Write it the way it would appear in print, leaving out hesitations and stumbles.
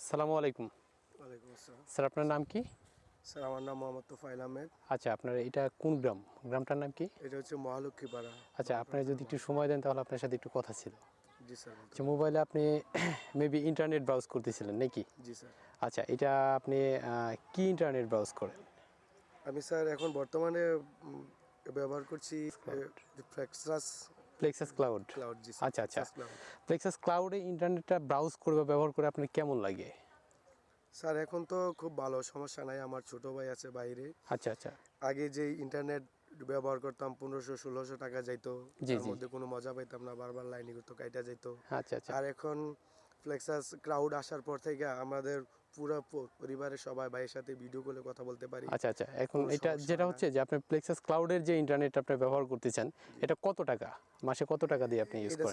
আসসালামু আলাইকুম। ওয়ালাইকুম আসসালাম। স্যার আপনার নাম কি? স্যার আমার নাম মোহাম্মদ তোফায়েল আহমেদ। আচ্ছা, আপনার এটা কোন গ্রাম? গ্রামটার নাম কি? এটা হচ্ছে মহালক্ষ্মীপাড়া। আচ্ছা, আপনার যদি একটু সময় দেন তাহলে আপনার সাথে একটু কথা ছিল। জি স্যার, বলতে আচ্ছা, পারেন। মোবাইলে আপনি মেবি ইন্টারনেট ব্রাউজ করতেছিলেন নাকি? জি স্যার। আচ্ছা, এটা আপনি কি ইন্টারনেট ব্রাউজ করেন? আমি স্যার এখন বর্তমানে ব্যবহার করছি cloud, flexus plexus cloud. Cloud. Ji sir, আচ্ছা আচ্ছা, ফ্লেক্সাস ক্লাউড। প্লেক্সাস ক্লাউডে ইন্টারনেটটা ব্রাউজ করে বা ব্যবহার করে আপনার কেমন লাগে? স্যার এখন তো খুব ভালো, সমস্যা নাই। আমার ছোট ভাই আছে বাইরে। আচ্ছা আচ্ছা, আগে যে ইন্টারনেট ব্যবহার করতাম 1500-1600 টাকা যাইতো, জি তার জি, মধ্যে কোনো মজা পাইতাম না, বারবার লাইনে ঘুরতো, কাইটা যাইতো। আচ্ছা আচ্ছা আর এখন ফ্লেক্সাস ক্লাউড আসার পর থেকে আমাদের পুরো পরিবারের সবাই ভাইয়ের সাথে ভিডিও কলে কথা বলতে পারি। আচ্ছা আচ্ছা, এখন কোনো এটা সমস্যা যেটা হয় না। হচ্ছে যে আপনি প্লেক্সাস ক্লাউডের যে ইন্টারনেট আপনি ব্যবহার করতেছেন, এটা কত টাকা, মাসে কত টাকা দিয়ে আপনি ইউজ এটা করেন?